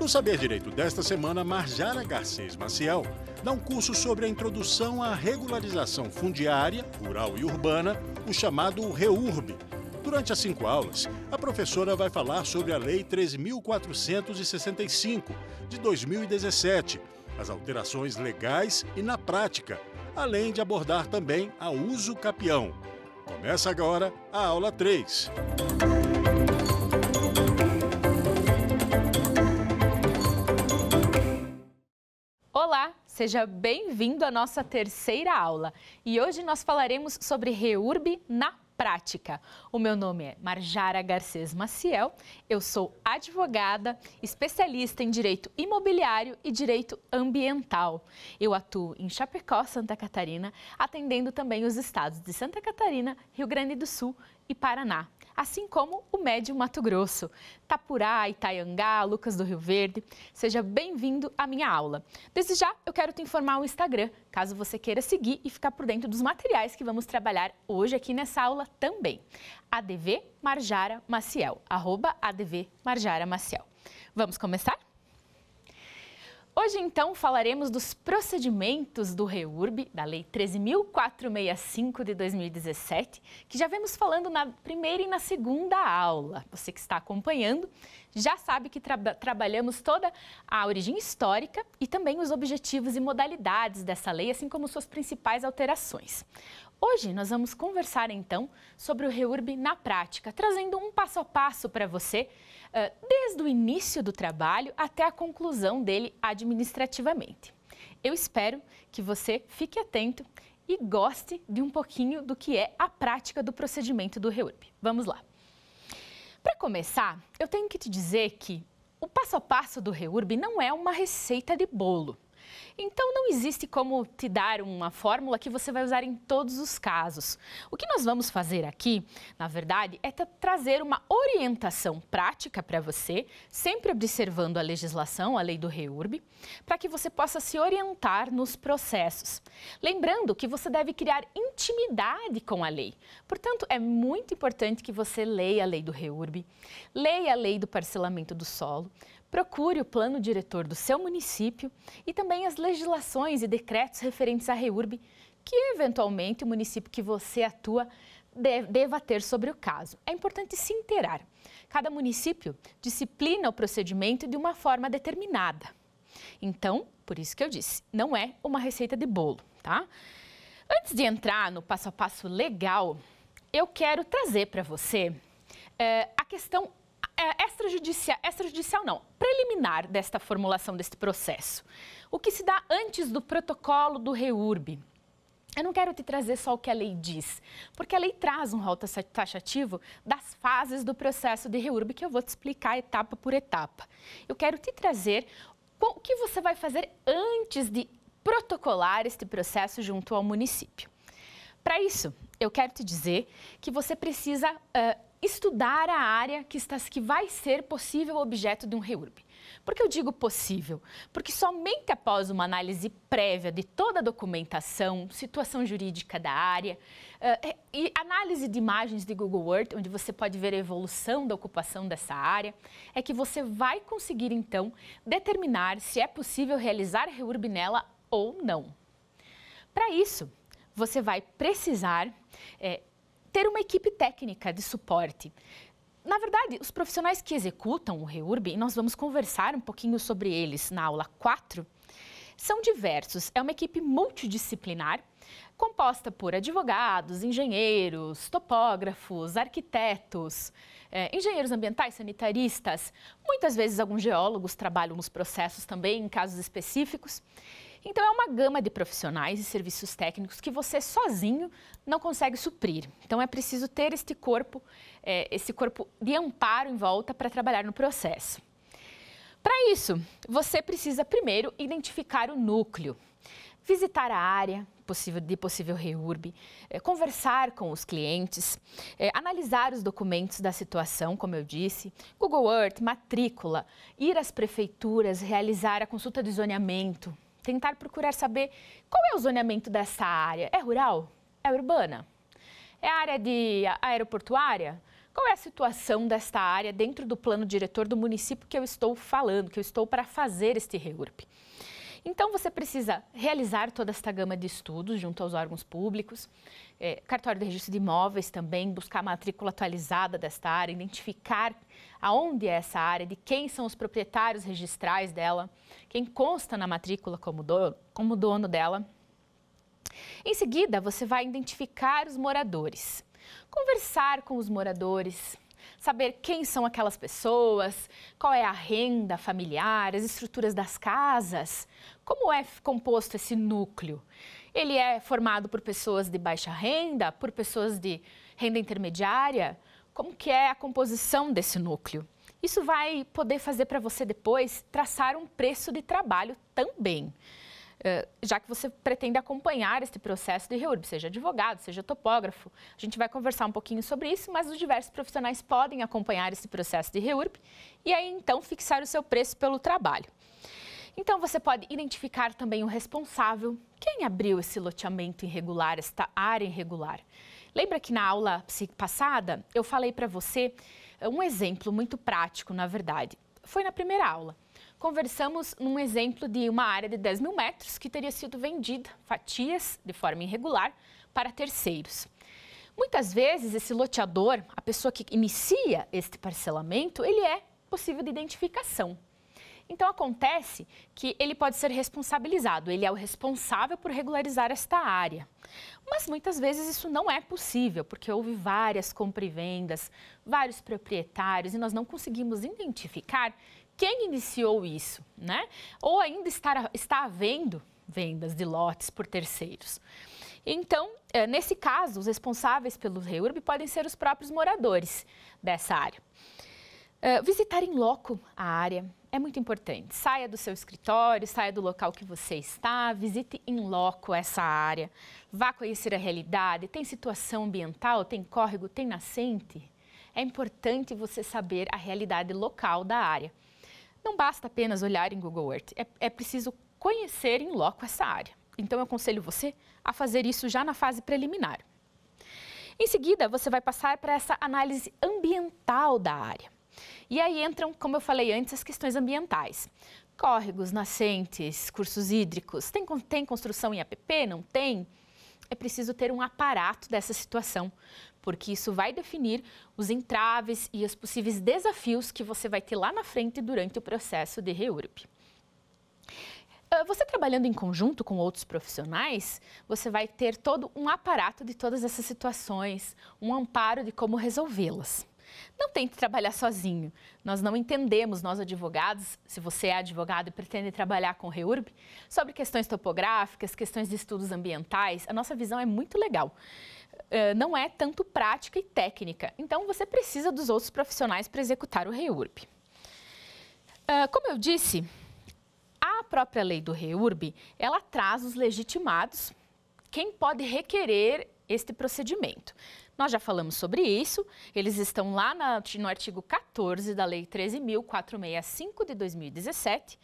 No Saber Direito desta semana, Marjara Garcês Maciel dá um curso sobre a introdução à regularização fundiária, rural e urbana, o chamado REURB. Durante as 5 aulas, a professora vai falar sobre a Lei 13.465, de 2017, as alterações legais e na prática, além de abordar também a uso capião. Começa agora a aula 3. Olá, seja bem-vindo à nossa terceira aula. E hoje nós falaremos sobre REURB na prática. O meu nome é Marjara Garcês Maciel, eu sou advogada, especialista em direito imobiliário e direito ambiental. Eu atuo em Chapecó, Santa Catarina, atendendo também os estados de Santa Catarina, Rio Grande do Sul e Paraná, assim como o Médio Mato Grosso, Tapurá, Itaiangá, Lucas do Rio Verde. Seja bem-vindo à minha aula. Desde já, eu quero te informar o Instagram, caso você queira seguir e ficar por dentro dos materiais que vamos trabalhar hoje aqui nessa aula também. ADV Marjara Maciel, @ADV Marjara Maciel. Vamos começar? Hoje, então, falaremos dos procedimentos do REURB, da Lei 13.465 de 2017, que já vemos falando na primeira e na segunda aula. Você que está acompanhando já sabe que trabalhamos toda a origem histórica e também os objetivos e modalidades dessa lei, assim como suas principais alterações. Hoje nós vamos conversar, então, sobre o REURB na prática, trazendo um passo a passo para você, desde o início do trabalho até a conclusão dele administrativamente. Eu espero que você fique atento e goste de um pouquinho do que é a prática do procedimento do REURB. Vamos lá. Para começar, eu tenho que te dizer que o passo a passo do REURB não é uma receita de bolo. Então, não existe como te dar uma fórmula que você vai usar em todos os casos. O que nós vamos fazer aqui, na verdade, é trazer uma orientação prática para você, sempre observando a legislação, a lei do REURB, para que você possa se orientar nos processos. Lembrando que você deve criar intimidade com a lei. Portanto, é muito importante que você leia a lei do REURB, leia a lei do parcelamento do solo, procure o plano diretor do seu município e também as legislações e decretos referentes à REURB que, eventualmente, o município que você atua deva ter sobre o caso. É importante se inteirar. Cada município disciplina o procedimento de uma forma determinada. Então, por isso que eu disse, não é uma receita de bolo, tá? Antes de entrar no passo a passo legal, eu quero trazer para você a questão preliminar desta formulação deste processo. O que se dá antes do protocolo do REURB. Eu não quero te trazer só o que a lei diz, porque a lei traz um rol taxativo das fases do processo de REURB que eu vou te explicar etapa por etapa. Eu quero te trazer o que você vai fazer antes de protocolar este processo junto ao município. Para isso, eu quero te dizer que você precisa estudar a área que vai ser possível objeto de um REURB. Por que eu digo possível? Porque somente após uma análise prévia de toda a documentação, situação jurídica da área e análise de imagens de Google Earth, onde você pode ver a evolução da ocupação dessa área, é que você vai conseguir, então, determinar se é possível realizar REURB nela ou não. Para isso, você vai precisar ter uma equipe técnica de suporte. Na verdade, os profissionais que executam o REURB, e nós vamos conversar um pouquinho sobre eles na aula 4, são diversos. É uma equipe multidisciplinar, composta por advogados, engenheiros, topógrafos, arquitetos, engenheiros ambientais, sanitaristas. Muitas vezes alguns geólogos trabalham nos processos também, em casos específicos. Então, é uma gama de profissionais e serviços técnicos que você sozinho não consegue suprir. Então, é preciso ter esse corpo de amparo em volta para trabalhar no processo. Para isso, você precisa primeiro identificar o núcleo, visitar a área de possível REURB, conversar com os clientes, analisar os documentos da situação, como eu disse, Google Earth, matrícula, ir às prefeituras, realizar a consulta de zoneamento, tentar procurar saber qual é o zoneamento dessa área. É rural? É urbana? É área aeroportuária? Qual é a situação desta área dentro do plano diretor do município que eu estou falando, que eu estou para fazer este REURB? Então, você precisa realizar toda esta gama de estudos junto aos órgãos públicos, cartório de registro de imóveis também, buscar a matrícula atualizada desta área, identificar aonde é essa área, de quem são os proprietários registrais dela, quem consta na matrícula como dono dela. Em seguida, você vai identificar os moradores, conversar com os moradores, saber quem são aquelas pessoas, qual é a renda familiar, as estruturas das casas, como é composto esse núcleo. Ele é formado por pessoas de baixa renda, por pessoas de renda intermediária? Como que é a composição desse núcleo? Isso vai poder fazer para você depois traçar um preço de trabalho também. Já que você pretende acompanhar este processo de REURB, seja advogado, seja topógrafo. A gente vai conversar um pouquinho sobre isso, mas os diversos profissionais podem acompanhar esse processo de REURB e aí então fixar o seu preço pelo trabalho. Então você pode identificar também o responsável, quem abriu esse loteamento irregular, esta área irregular. Lembra que na aula passada eu falei para você um exemplo muito prático, na verdade. Foi na primeira aula. Conversamos num exemplo de uma área de 10 mil metros que teria sido vendida, fatias, de forma irregular, para terceiros. Muitas vezes, esse loteador, a pessoa que inicia este parcelamento, ele é possível de identificação. Então, acontece que ele pode ser responsabilizado, ele é o responsável por regularizar esta área. Mas muitas vezes isso não é possível, porque houve várias compra e vendas, vários proprietários, e nós não conseguimos identificar quem iniciou isso, né? Ou ainda está havendo vendas de lotes por terceiros. Então, nesse caso, os responsáveis pelo REURB podem ser os próprios moradores dessa área. Visitar em loco a área é muito importante. Saia do seu escritório, saia do local que você está, visite em loco essa área, vá conhecer a realidade. Tem situação ambiental, tem córrego, tem nascente? É importante você saber a realidade local da área. Não basta apenas olhar em Google Earth, é preciso conhecer em loco essa área. Então, eu aconselho você a fazer isso já na fase preliminar. Em seguida, você vai passar para essa análise ambiental da área. E aí entram, como eu falei antes, as questões ambientais. Córregos, nascentes, cursos hídricos, tem construção em APP? Não tem? É preciso ter um aparato dessa situação, porque isso vai definir os entraves e os possíveis desafios que você vai ter lá na frente durante o processo de REURB. Você trabalhando em conjunto com outros profissionais, você vai ter todo um aparato de todas essas situações, um amparo de como resolvê-las. Não tente trabalhar sozinho. Nós não entendemos, nós advogados, se você é advogado e pretende trabalhar com REURB, sobre questões topográficas, questões de estudos ambientais, a nossa visão é muito legal. Não é tanto prática e técnica, então você precisa dos outros profissionais para executar o REURB. Como eu disse, a própria lei do REURB, ela traz os legitimados, quem pode requerer este procedimento. Nós já falamos sobre isso, eles estão lá no artigo 14 da Lei 13.465 de 2017,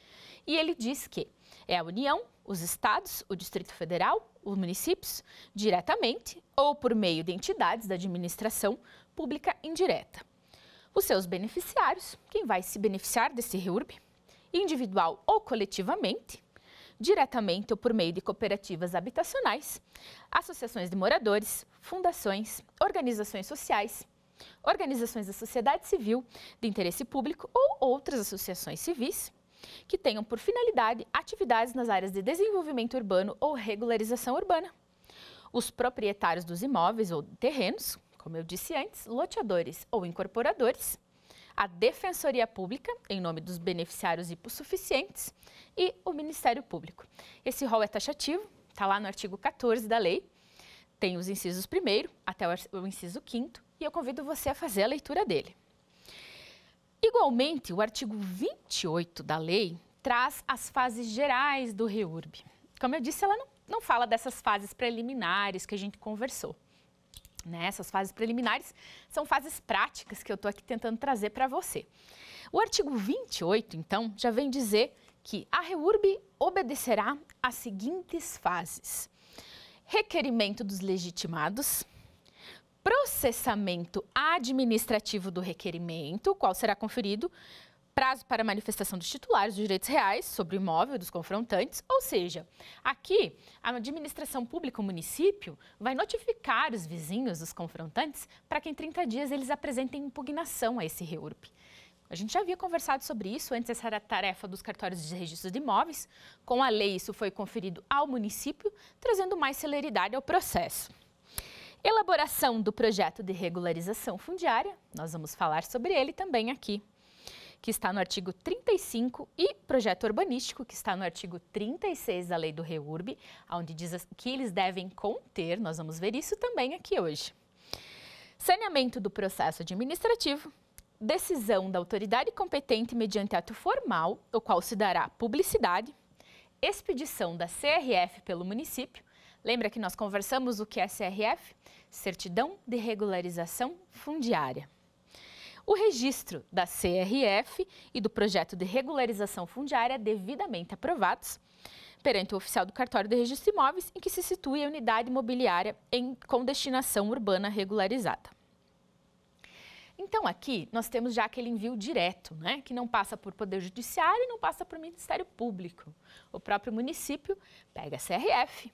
e ele diz que é a União, os Estados, o Distrito Federal, os municípios, diretamente ou por meio de entidades da administração pública indireta. Os seus beneficiários, quem vai se beneficiar desse REURB, individual ou coletivamente, diretamente ou por meio de cooperativas habitacionais, associações de moradores, fundações, organizações sociais, organizações da sociedade civil de interesse público ou outras associações civis que tenham por finalidade atividades nas áreas de desenvolvimento urbano ou regularização urbana. Os proprietários dos imóveis ou terrenos, como eu disse antes, loteadores ou incorporadores, a Defensoria Pública, em nome dos beneficiários hipossuficientes, e o Ministério Público. Esse rol é taxativo, está lá no artigo 14 da lei, tem os incisos 1º até o inciso 5º, e eu convido você a fazer a leitura dele. Igualmente, o artigo 28 da lei traz as fases gerais do REURB. Como eu disse, ela não fala dessas fases preliminares que a gente conversou. Essas fases preliminares são fases práticas que eu estou aqui tentando trazer para você. O artigo 28, então, já vem dizer que a REURB obedecerá às seguintes fases: requerimento dos legitimados, processamento administrativo do requerimento, qual será conferido prazo para manifestação dos titulares dos direitos reais sobre o imóvel dos confrontantes, ou seja, aqui a administração pública, o município, vai notificar os vizinhos dos confrontantes para que em 30 dias eles apresentem impugnação a esse REURB. A gente já havia conversado sobre isso, antes essa era a tarefa dos cartórios de registro de imóveis. Com a lei, isso foi conferido ao município, trazendo mais celeridade ao processo. Elaboração do projeto de regularização fundiária, nós vamos falar sobre ele também aqui, que está no artigo 35, e projeto urbanístico, que está no artigo 36 da lei do REURB, onde diz que eles devem conter, nós vamos ver isso também aqui hoje. Saneamento do processo administrativo, decisão da autoridade competente mediante ato formal, o qual se dará publicidade, expedição da CRF pelo município. Lembra que nós conversamos o que é CRF? Certidão de Regularização Fundiária. O registro da CRF e do projeto de regularização fundiária devidamente aprovados perante o oficial do cartório de registro de imóveis em que se situa a unidade imobiliária com destinação urbana regularizada. Então, aqui nós temos já aquele envio direto, né, que não passa por Poder Judiciário e não passa por Ministério Público. O próprio município pega a CRF,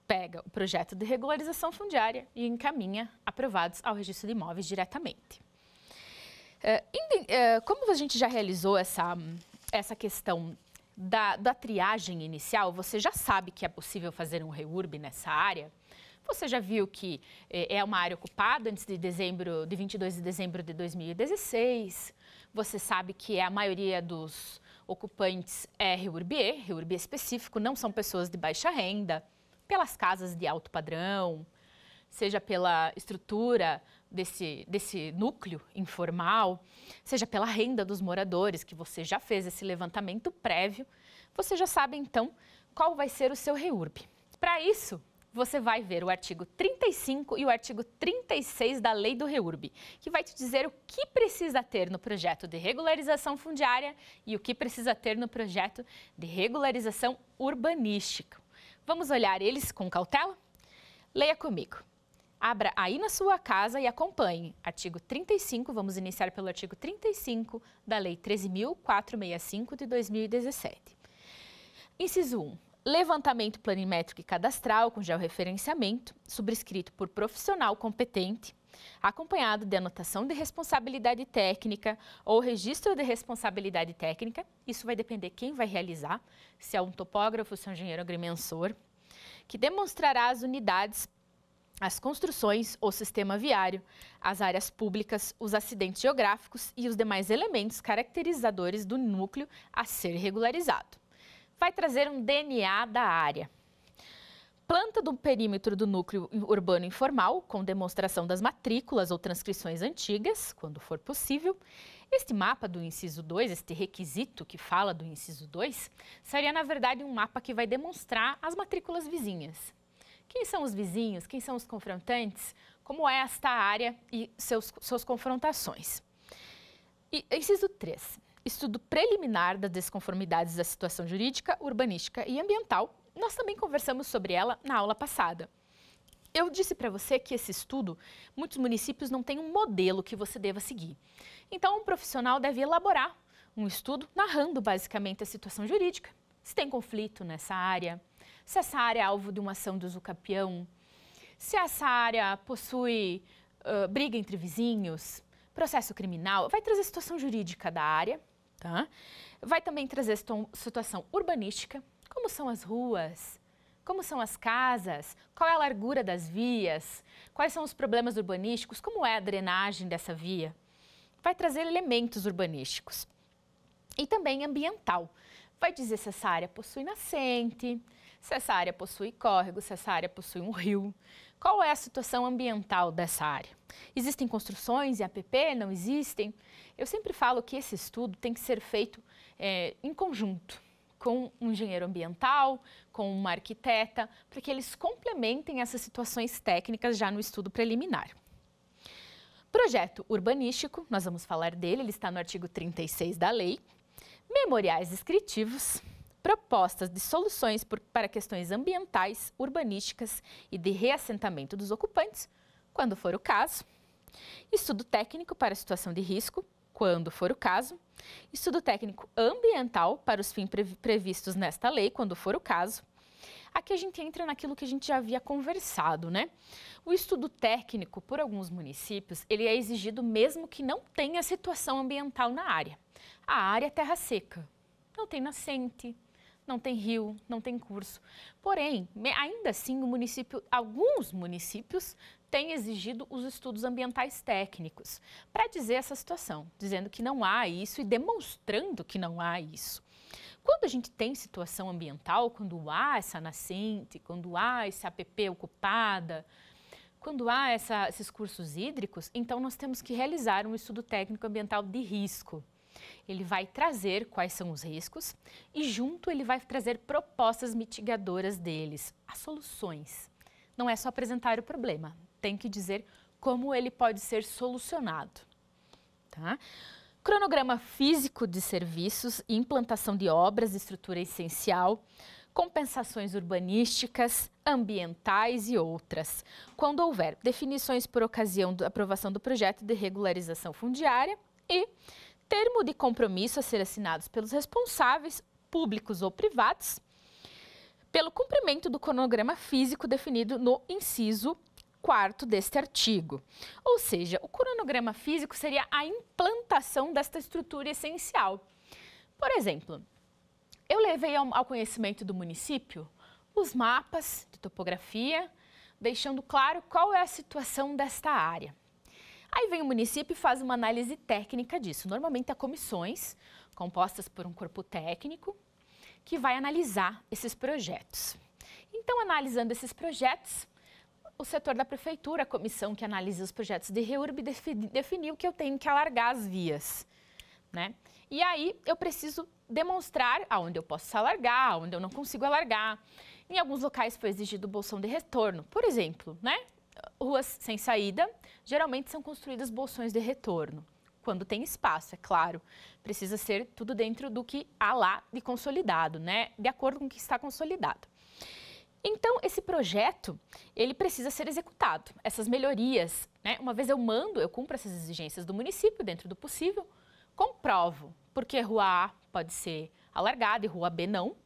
pega o projeto de regularização fundiária e encaminha aprovados ao registro de imóveis diretamente. Como a gente já realizou essa questão da triagem inicial, você já sabe que é possível fazer um REURB nessa área. Você já viu que é uma área ocupada antes de 22 de dezembro de 2016. Você sabe que a maioria dos ocupantes é REURB-E, REURB específico, não são pessoas de baixa renda, pelas casas de alto padrão, seja pela estrutura desse núcleo informal, seja pela renda dos moradores, que você já fez esse levantamento prévio, você já sabe então qual vai ser o seu REURB. Para isso, você vai ver o artigo 35 e o artigo 36 da lei do REURB, que vai te dizer o que precisa ter no projeto de regularização fundiária e o que precisa ter no projeto de regularização urbanística. Vamos olhar eles com cautela? Leia comigo. Abra aí na sua casa e acompanhe. Artigo 35, vamos iniciar pelo artigo 35 da Lei 13.465 de 2017. Inciso 1. Levantamento planimétrico e cadastral com georreferenciamento, subscrito por profissional competente, acompanhado de anotação de responsabilidade técnica ou registro de responsabilidade técnica. Isso vai depender quem vai realizar, se é um topógrafo, se é um engenheiro agrimensor, que demonstrará as unidades, as construções ou sistema viário, as áreas públicas, os acidentes geográficos e os demais elementos caracterizadores do núcleo a ser regularizado. Vai trazer um DNA da área. Planta do perímetro do núcleo urbano informal, com demonstração das matrículas ou transcrições antigas, quando for possível. Este mapa do inciso 2, este requisito que fala do inciso 2, seria, na verdade, um mapa que vai demonstrar as matrículas vizinhas. Quem são os vizinhos, quem são os confrontantes, como é esta área e suas confrontações. E inciso 3, estudo preliminar das desconformidades da situação jurídica, urbanística e ambiental. Nós também conversamos sobre ela na aula passada. Eu disse para você que esse estudo, muitos municípios não têm um modelo que você deva seguir. Então, um profissional deve elaborar um estudo narrando basicamente a situação jurídica, se tem conflito nessa área, se essa área é alvo de uma ação de usucapião, se essa área possui briga entre vizinhos, processo criminal, vai trazer a situação jurídica da área, tá? Vai também trazer a situação urbanística, como são as ruas, como são as casas, qual é a largura das vias, quais são os problemas urbanísticos, como é a drenagem dessa via. Vai trazer elementos urbanísticos. E também ambiental. Vai dizer se essa área possui nascente, se essa área possui córrego, se essa área possui um rio. Qual é a situação ambiental dessa área? Existem construções em APP? Não existem? Eu sempre falo que esse estudo tem que ser feito em conjunto com um engenheiro ambiental, com uma arquiteta, para que eles complementem essas situações técnicas já no estudo preliminar. Projeto urbanístico, nós vamos falar dele, ele está no artigo 36 da lei. Memoriais descritivos, propostas de soluções para questões ambientais, urbanísticas e de reassentamento dos ocupantes, quando for o caso. Estudo técnico para a situação de risco, quando for o caso. Estudo técnico ambiental para os fins previstos nesta lei, quando for o caso. Aqui a gente entra naquilo que a gente já havia conversado, né? O estudo técnico, por alguns municípios, ele é exigido mesmo que não tenha situação ambiental na área. A área é terra seca, não tem nascente, não tem rio, não tem curso. Porém, ainda assim, alguns municípios têm exigido os estudos ambientais técnicos para dizer essa situação, dizendo que não há isso e demonstrando que não há isso. Quando a gente tem situação ambiental, quando há essa nascente, quando há essa APP ocupada, quando há esses cursos hídricos, então nós temos que realizar um estudo técnico ambiental de risco. Ele vai trazer quais são os riscos e junto ele vai trazer propostas mitigadoras deles, as soluções. Não é só apresentar o problema, tem que dizer como ele pode ser solucionado, tá? Cronograma físico de serviços e implantação de obras de estrutura essencial, compensações urbanísticas, ambientais e outras. Quando houver definições por ocasião da aprovação do projeto de regularização fundiária e termo de compromisso a ser assinados pelos responsáveis, públicos ou privados, pelo cumprimento do cronograma físico definido no inciso 4º deste artigo. Ou seja, o cronograma físico seria a implantação desta estrutura essencial. Por exemplo, eu levei ao conhecimento do município os mapas de topografia, deixando claro qual é a situação desta área. Aí vem o município e faz uma análise técnica disso. Normalmente há comissões compostas por um corpo técnico que vai analisar esses projetos. Então, analisando esses projetos, o setor da prefeitura, a comissão que analisa os projetos de REURB, definiu que eu tenho que alargar as vias, né? E aí eu preciso demonstrar aonde eu posso alargar, aonde eu não consigo alargar. Em alguns locais foi exigido bolsão de retorno. Por exemplo, né? Ruas sem saída, geralmente são construídas bolsões de retorno. Quando tem espaço, é claro. Precisa ser tudo dentro do que há lá de consolidado, né? De acordo com o que está consolidado. Então, esse projeto, ele precisa ser executado. Essas melhorias, né? Uma vez eu cumpro essas exigências do município, dentro do possível, comprovo, porque rua A pode ser alargada e rua B não,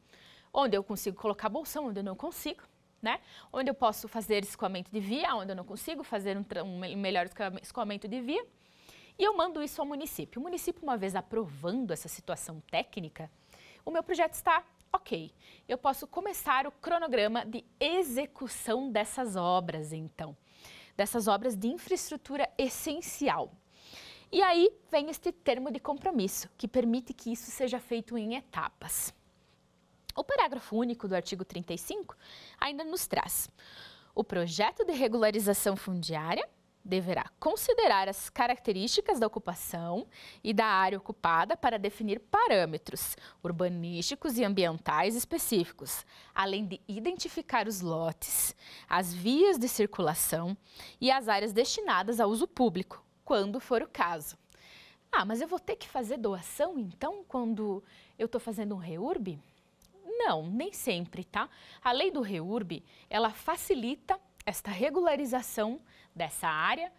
onde eu consigo colocar bolsão, onde eu não consigo, né? Onde eu posso fazer escoamento de via, onde eu não consigo fazer um melhor escoamento de via, e eu mando isso ao município. O município, uma vez aprovando essa situação técnica, o meu projeto está ok, eu posso começar o cronograma de execução dessas obras, então, dessas obras de infraestrutura essencial. E aí vem este termo de compromisso, que permite que isso seja feito em etapas. O parágrafo único do artigo 35 ainda nos traz: o projeto de regularização fundiária deverá considerar as características da ocupação e da área ocupada para definir parâmetros urbanísticos e ambientais específicos, além de identificar os lotes, as vias de circulação e as áreas destinadas a uso público, quando for o caso. Ah, mas eu vou ter que fazer doação, então, quando eu estou fazendo um REURB? Não, nem sempre, tá? A lei do REURB, ela facilita esta regularização dessa área,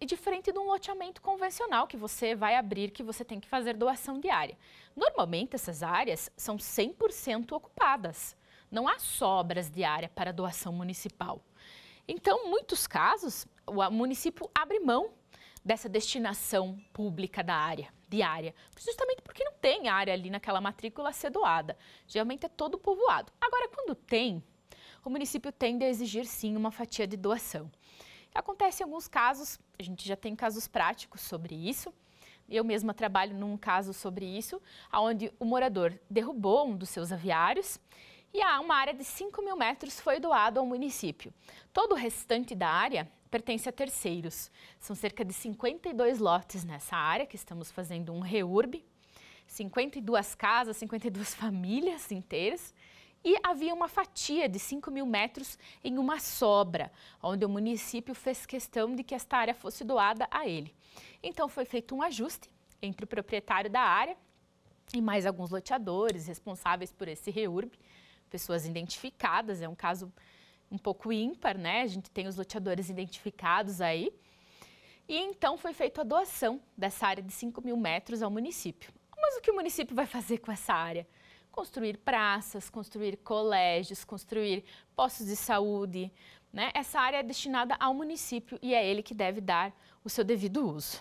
diferente de um loteamento convencional que você vai abrir, que você tem que fazer doação de área. Normalmente, essas áreas são 100% ocupadas. Não há sobras de área para doação municipal. Então, em muitos casos, o município abre mão dessa destinação pública da área, diária, justamente porque não tem área ali naquela matrícula a ser doada. Geralmente é todo povoado. Agora, quando tem, o município tende a exigir, sim, uma fatia de doação. Acontece em alguns casos, a gente já tem casos práticos sobre isso. Eu mesma trabalho num caso sobre isso, onde o morador derrubou um dos seus aviários e uma área de 5.000 metros foi doado ao município. Todo o restante da área pertence a terceiros. São cerca de 52 lotes nessa área que estamos fazendo um REURB, 52 casas, 52 famílias inteiras. E havia uma fatia de 5.000 metros em uma sobra, onde o município fez questão de que esta área fosse doada a ele. Então, foi feito um ajuste entre o proprietário da área e mais alguns loteadores responsáveis por esse REURB, pessoas identificadas, é um caso um pouco ímpar, né? A gente tem os loteadores identificados aí. E então foi feita a doação dessa área de 5.000 metros ao município. Mas o que o município vai fazer com essa área? Construir praças, construir colégios, construir postos de saúde, né? Essa área é destinada ao município e é ele que deve dar o seu devido uso.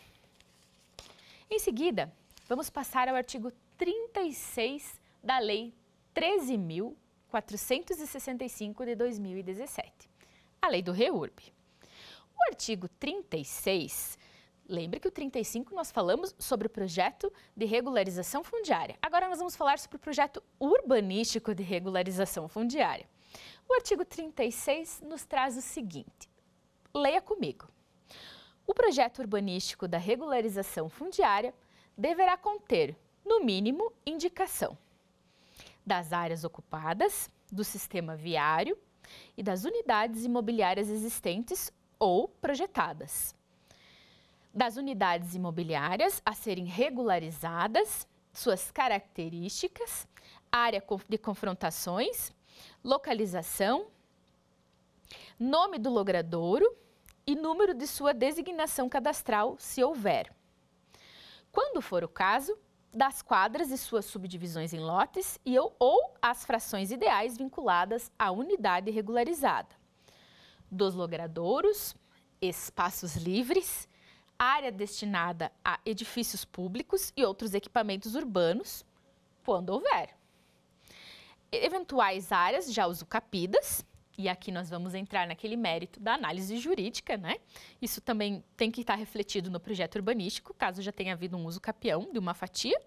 Em seguida, vamos passar ao artigo 36 da Lei 13.465 de 2017, a Lei do REURB. O artigo 36, lembre que o 35 nós falamos sobre o projeto de regularização fundiária. Agora nós vamos falar sobre o projeto urbanístico de regularização fundiária. O artigo 36 nos traz o seguinte, leia comigo. O projeto urbanístico da regularização fundiária deverá conter, no mínimo, indicação das áreas ocupadas, do sistema viário e das unidades imobiliárias existentes ou projetadas, das unidades imobiliárias a serem regularizadas, suas características, área de confrontações, localização, nome do logradouro e número de sua designação cadastral, se houver. Quando for o caso, das quadras e suas subdivisões em lotes ou as frações ideais vinculadas à unidade regularizada, dos logradouros, espaços livres, área destinada a edifícios públicos e outros equipamentos urbanos, quando houver. Eventuais áreas já usucapidas, e aqui nós vamos entrar naquele mérito da análise jurídica, né? Isso também tem que estar refletido no projeto urbanístico, caso já tenha havido um uso capião de uma fatia.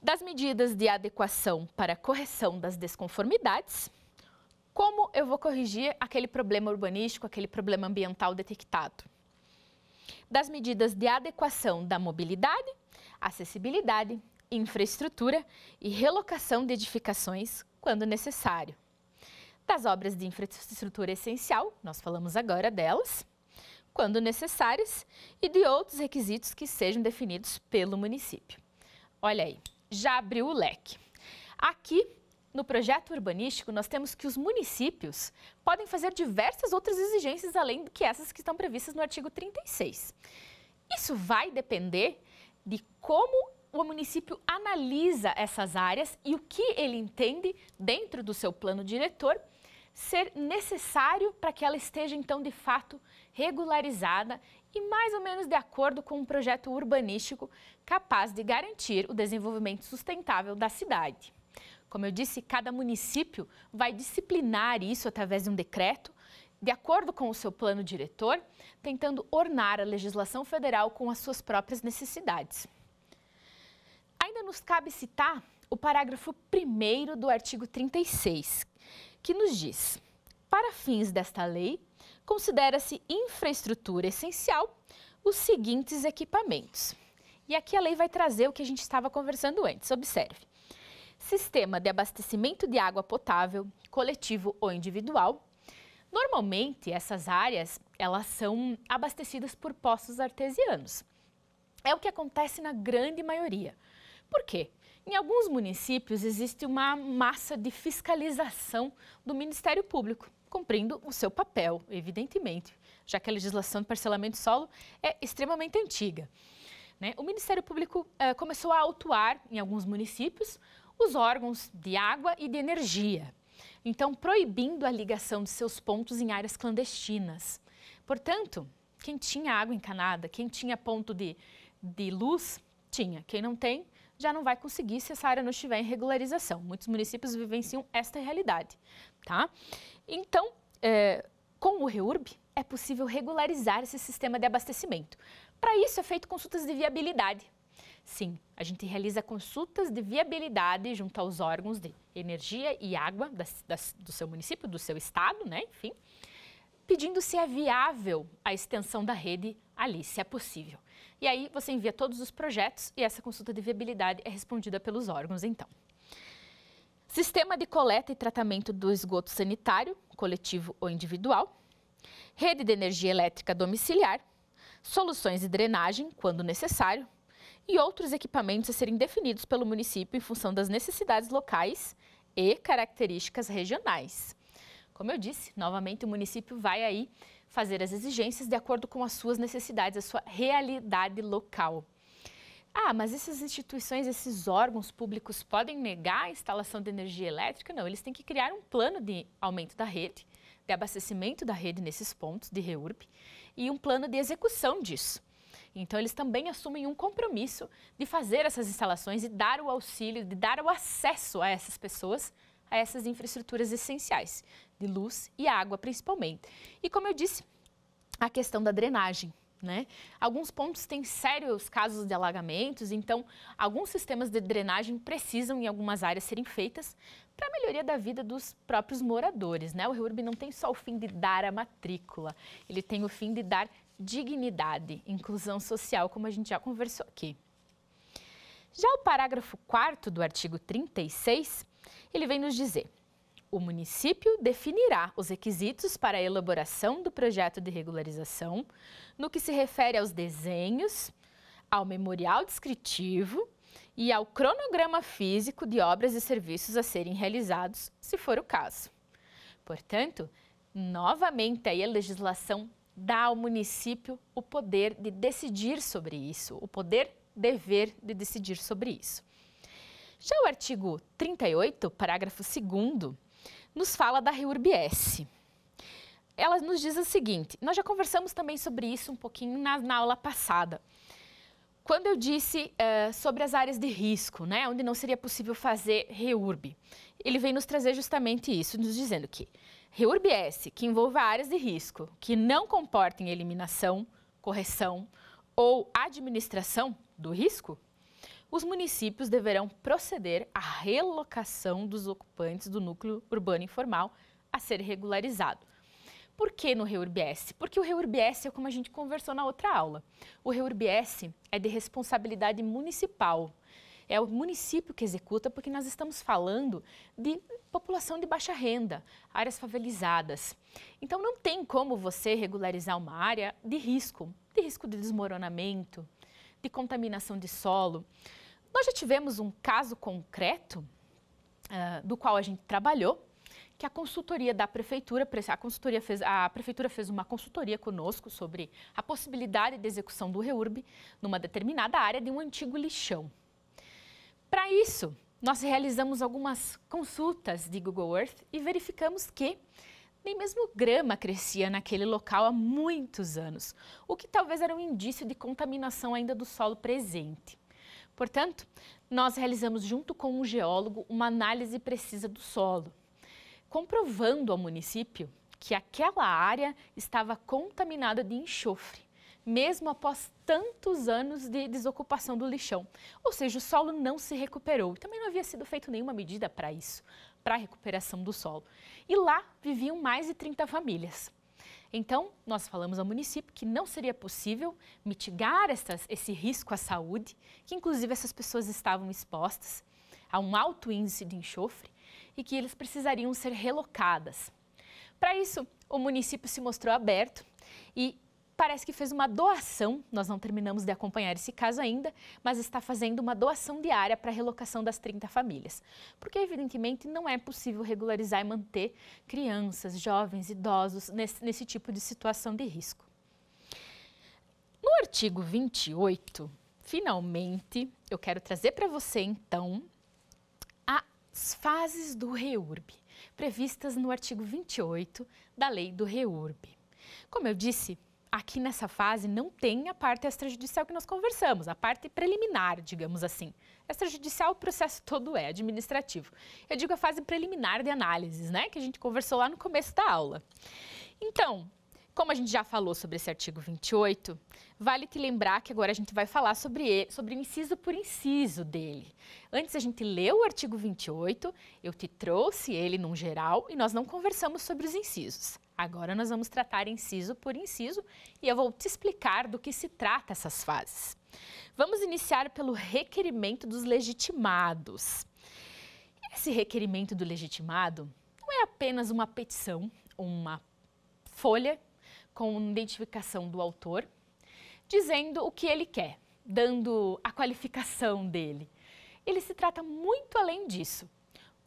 Das medidas de adequação para correção das desconformidades, como eu vou corrigir aquele problema urbanístico, aquele problema ambiental detectado? Das medidas de adequação da mobilidade, acessibilidade, infraestrutura e relocação de edificações, quando necessário. Das obras de infraestrutura essencial, nós falamos agora delas, quando necessárias, e de outros requisitos que sejam definidos pelo município. Olha aí, já abriu o leque. Aqui, no projeto urbanístico, nós temos que os municípios podem fazer diversas outras exigências além do que essas que estão previstas no artigo 36. Isso vai depender de como o município analisa essas áreas e o que ele entende, dentro do seu plano diretor, ser necessário para que ela esteja, então, de fato, regularizada e mais ou menos de acordo com um projeto urbanístico capaz de garantir o desenvolvimento sustentável da cidade. Como eu disse, cada município vai disciplinar isso através de um decreto, de acordo com o seu plano diretor, tentando ornar a legislação federal com as suas próprias necessidades. Ainda nos cabe citar o parágrafo 1º do artigo 36, que nos diz: para fins desta lei, considera-se infraestrutura essencial os seguintes equipamentos. E aqui a lei vai trazer o que a gente estava conversando antes, observe. Sistema de abastecimento de água potável, coletivo ou individual. Normalmente, essas áreas, elas são abastecidas por poços artesianos. É o que acontece na grande maioria. Por quê? Em alguns municípios existe uma massa de fiscalização do Ministério Público, cumprindo o seu papel, evidentemente, já que a legislação de parcelamento de solo é extremamente antiga, né? O Ministério Público começou a autuar em alguns municípios os órgãos de água e de energia, então proibindo a ligação de seus pontos em áreas clandestinas. Portanto, quem tinha água encanada, quem tinha ponto de luz, tinha. Quem não tem, já não vai conseguir se essa área não estiver em regularização. Muitos municípios vivenciam esta realidade, tá? Então, com o REURB, é possível regularizar esse sistema de abastecimento. Para isso, é feito consultas de viabilidade. Sim, a gente realiza consultas de viabilidade junto aos órgãos de energia e água do seu município, do seu estado, né? Enfim, pedindo se é viável a extensão da rede ali, se é possível. E aí você envia todos os projetos e essa consulta de viabilidade é respondida pelos órgãos, então. Sistema de coleta e tratamento do esgoto sanitário, coletivo ou individual. Rede de energia elétrica domiciliar. Soluções de drenagem, quando necessário. E outros equipamentos a serem definidos pelo município em função das necessidades locais e características regionais. Como eu disse, novamente o município vai aí fazer as exigências de acordo com as suas necessidades, a sua realidade local. Ah, mas essas instituições, esses órgãos públicos podem negar a instalação de energia elétrica? Não, eles têm que criar um plano de aumento da rede, de abastecimento da rede nesses pontos de REURB e um plano de execução disso. Então, eles também assumem um compromisso de fazer essas instalações e dar o auxílio, de dar o acesso a essas pessoas, a essas infraestruturas essenciais, de luz e água principalmente. E como eu disse, a questão da drenagem. Alguns pontos têm sérios casos de alagamentos, então alguns sistemas de drenagem precisam em algumas áreas serem feitas para a melhoria da vida dos próprios moradores. O REURB não tem só o fim de dar a matrícula, ele tem o fim de dar dignidade, inclusão social, como a gente já conversou aqui. Já o parágrafo 4º do artigo 36, ele vem nos dizer: o município definirá os requisitos para a elaboração do projeto de regularização no que se refere aos desenhos, ao memorial descritivo e ao cronograma físico de obras e serviços a serem realizados, se for o caso. Portanto, novamente aí a legislação dá ao município o poder de decidir sobre isso, o dever de decidir sobre isso. Já o artigo 38, parágrafo 2º, nos fala da REURB-S. Ela nos diz o seguinte, nós já conversamos também sobre isso um pouquinho na aula passada. Quando eu disse sobre as áreas de risco, onde não seria possível fazer REURB, ele vem nos trazer justamente isso, nos dizendo que REURB-S, que envolva áreas de risco, que não comportem eliminação, correção ou administração do risco, os municípios deverão proceder à relocação dos ocupantes do núcleo urbano informal a ser regularizado. Por que no REURB-S? Porque o REURB-S é como a gente conversou na outra aula. O REURB-S é de responsabilidade municipal. É o município que executa, porque nós estamos falando de população de baixa renda, áreas favelizadas. Então não tem como você regularizar uma área de risco de desmoronamento, de contaminação de solo. Nós já tivemos um caso concreto do qual a gente trabalhou, que a consultoria da prefeitura, a prefeitura fez uma consultoria conosco sobre a possibilidade de execução do REURB numa determinada área de um antigo lixão. Para isso, nós realizamos algumas consultas de Google Earth e verificamos que nem mesmo grama crescia naquele local há muitos anos, o que talvez era um indício de contaminação ainda do solo presente. Portanto, nós realizamos junto com um geólogo uma análise precisa do solo, comprovando ao município que aquela área estava contaminada de enxofre, mesmo após tantos anos de desocupação do lixão. Ou seja, o solo não se recuperou. Também não havia sido feita nenhuma medida para isso, para a recuperação do solo. E lá viviam mais de 30 famílias. Então, nós falamos ao município que não seria possível mitigar esse risco à saúde, que inclusive essas pessoas estavam expostas a um alto índice de enxofre e que eles precisariam ser relocadas. Para isso, o município se mostrou aberto e parece que fez uma doação, nós não terminamos de acompanhar esse caso ainda, mas está fazendo uma doação diária para a relocação das 30 famílias. Porque, evidentemente, não é possível regularizar e manter crianças, jovens, idosos nesse tipo de situação de risco. No artigo 28, finalmente, eu quero trazer para você, então, as fases do REURB, previstas no artigo 28 da lei do REURB. Como eu disse, aqui nessa fase não tem a parte extrajudicial que nós conversamos, a parte preliminar, digamos assim. Extrajudicial, o processo todo é administrativo. Eu digo a fase preliminar de análises, que a gente conversou lá no começo da aula. Então, como a gente já falou sobre esse artigo 28, vale te lembrar que agora a gente vai falar sobre inciso por inciso dele. Antes a gente leu o artigo 28, eu te trouxe ele num geral e nós não conversamos sobre os incisos. Agora nós vamos tratar inciso por inciso e eu vou te explicar do que se trata essas fases. Vamos iniciar pelo requerimento dos legitimados. Esse requerimento do legitimado não é apenas uma petição, uma folha com identificação do autor, dizendo o que ele quer, dando a qualificação dele. Ele se trata muito além disso.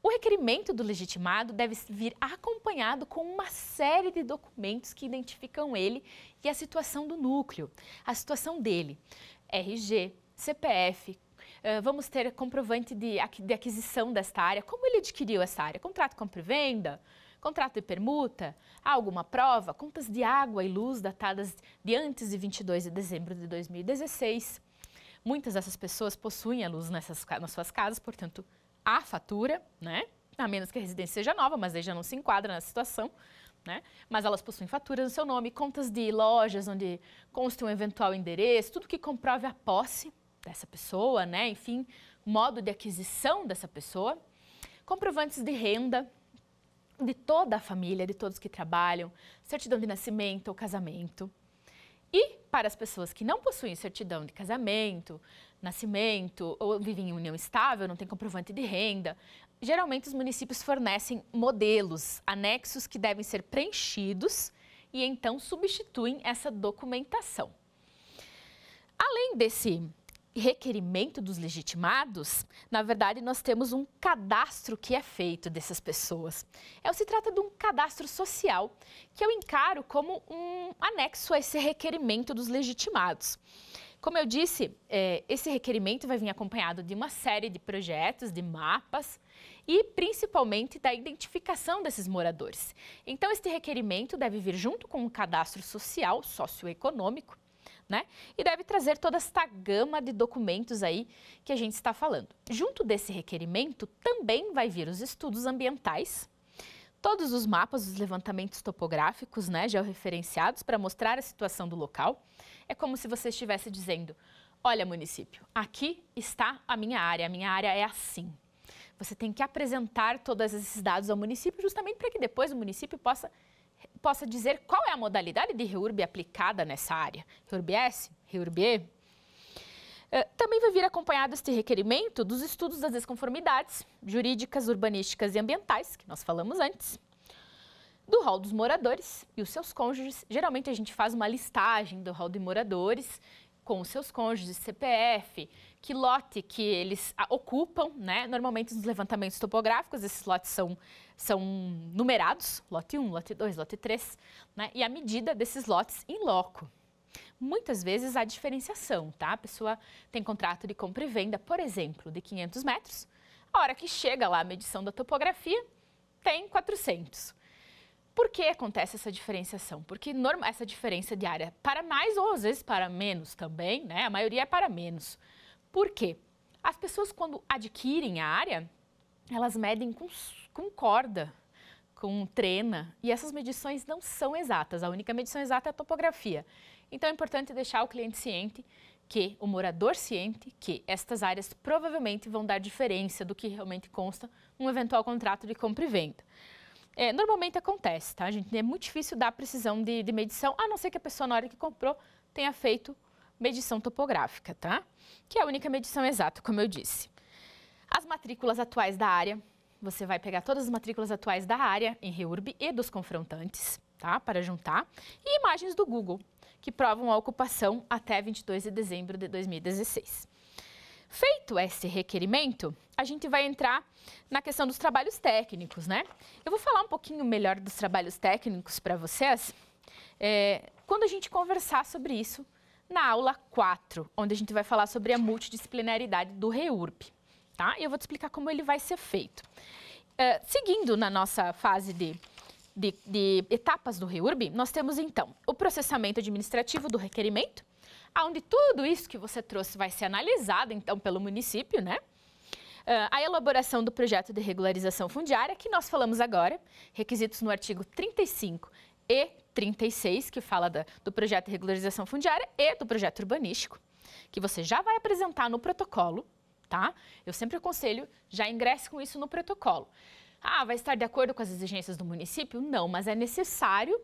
O requerimento do legitimado deve vir acompanhado com uma série de documentos que identificam ele e a situação do núcleo, a situação dele. RG, CPF, vamos ter comprovante de aquisição desta área, como ele adquiriu essa área, contrato de compra e venda, contrato de permuta, há alguma prova, contas de água e luz datadas de antes de 22 de dezembro de 2016. Muitas dessas pessoas possuem a luz nas suas casas, portanto, há fatura, né? A menos que a residência seja nova, mas aí já não se enquadra na situação, né? Mas elas possuem faturas no seu nome, contas de lojas onde consta um eventual endereço, tudo que comprove a posse dessa pessoa, né? Enfim, modo de aquisição dessa pessoa, comprovantes de renda de toda a família, de todos que trabalham, certidão de nascimento ou casamento. E para as pessoas que não possuem certidão de casamento, nascimento ou vivem em união estável, não tem comprovante de renda, geralmente os municípios fornecem modelos, anexos que devem ser preenchidos e então substituem essa documentação. Além desse requerimento dos legitimados, na verdade, nós temos um cadastro que é feito dessas pessoas. Se trata de um cadastro social que eu encaro como um anexo a esse requerimento dos legitimados. Como eu disse, esse requerimento vai vir acompanhado de uma série de projetos, de mapas e principalmente da identificação desses moradores. Então, este requerimento deve vir junto com um cadastro social, socioeconômico, né? E deve trazer toda esta gama de documentos aí que a gente está falando. Junto desse requerimento também vai vir os estudos ambientais, todos os mapas, os levantamentos topográficos, né, georreferenciados para mostrar a situação do local. É como se você estivesse dizendo, olha município, aqui está a minha área é assim. Você tem que apresentar todos esses dados ao município justamente para que depois o município possa dizer qual é a modalidade de REURB aplicada nessa área. REURB S, REURB E. Também vai vir acompanhado este requerimento dos estudos das desconformidades jurídicas, urbanísticas e ambientais, que nós falamos antes, do rol dos moradores e os seus cônjuges. Geralmente a gente faz uma listagem do rol de moradores com os seus cônjuges, CPF, que lote que eles ocupam, né? Normalmente nos levantamentos topográficos esses lotes são numerados, lote 1, lote 2, lote 3, né? E a medida desses lotes em loco. Muitas vezes há diferenciação, tá? A pessoa tem contrato de compra e venda, por exemplo, de 500 metros. A hora que chega lá a medição da topografia, tem 400. Por que acontece essa diferenciação? Porque essa diferença de área para mais ou às vezes para menos também, né? A maioria é para menos. Por quê? As pessoas quando adquirem a área, elas medem com corda, com trena, e essas medições não são exatas. A única medição exata é a topografia. Então é importante deixar o cliente ciente, o morador ciente, que estas áreas provavelmente vão dar diferença do que realmente consta um eventual contrato de compra e venda. Normalmente acontece, tá, gente? É muito difícil dar precisão de medição, a não ser que a pessoa, na hora que comprou, tenha feito medição topográfica, tá? Que é a única medição exata, como eu disse. As matrículas atuais da área, você vai pegar todas as matrículas atuais da área em REURB e dos confrontantes, tá? Para juntar. E imagens do Google, que provam a ocupação até 22 de dezembro de 2016. Feito esse requerimento, a gente vai entrar na questão dos trabalhos técnicos, né? Eu vou falar um pouquinho melhor dos trabalhos técnicos para vocês quando a gente conversar sobre isso na aula 4, onde a gente vai falar sobre a multidisciplinaridade do REURB, tá? E eu vou te explicar como ele vai ser feito. Seguindo na nossa fase de etapas do REURB, nós temos então o processamento administrativo do requerimento, onde tudo isso que você trouxe vai ser analisado então pelo município, né? A elaboração do projeto de regularização fundiária, que nós falamos agora, requisitos no artigo 35 e 36, que fala do projeto de regularização fundiária e do projeto urbanístico, que você já vai apresentar no protocolo, tá? Eu sempre aconselho, já ingresse com isso no protocolo. Vai estar de acordo com as exigências do município? Não, mas é necessário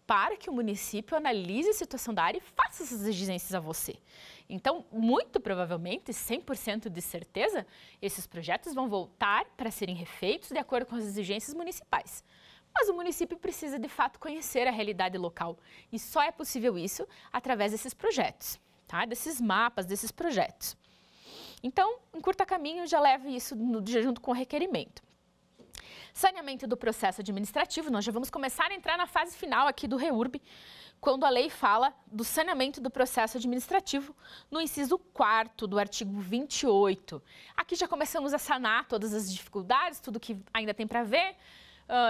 para que o município analise a situação da área e faça essas exigências a você. Então, muito provavelmente, 100% de certeza, esses projetos vão voltar para serem refeitos de acordo com as exigências municipais. Mas o município precisa, de fato, conhecer a realidade local. E só é possível isso através desses projetos, tá? Desses mapas, desses projetos. Então, em curto caminho, já leve isso junto com o requerimento. Saneamento do processo administrativo, nós já vamos começar a entrar na fase final aqui do REURB, quando a lei fala do saneamento do processo administrativo, no inciso 4º do artigo 28. Aqui já começamos a sanar todas as dificuldades, tudo que ainda tem para ver.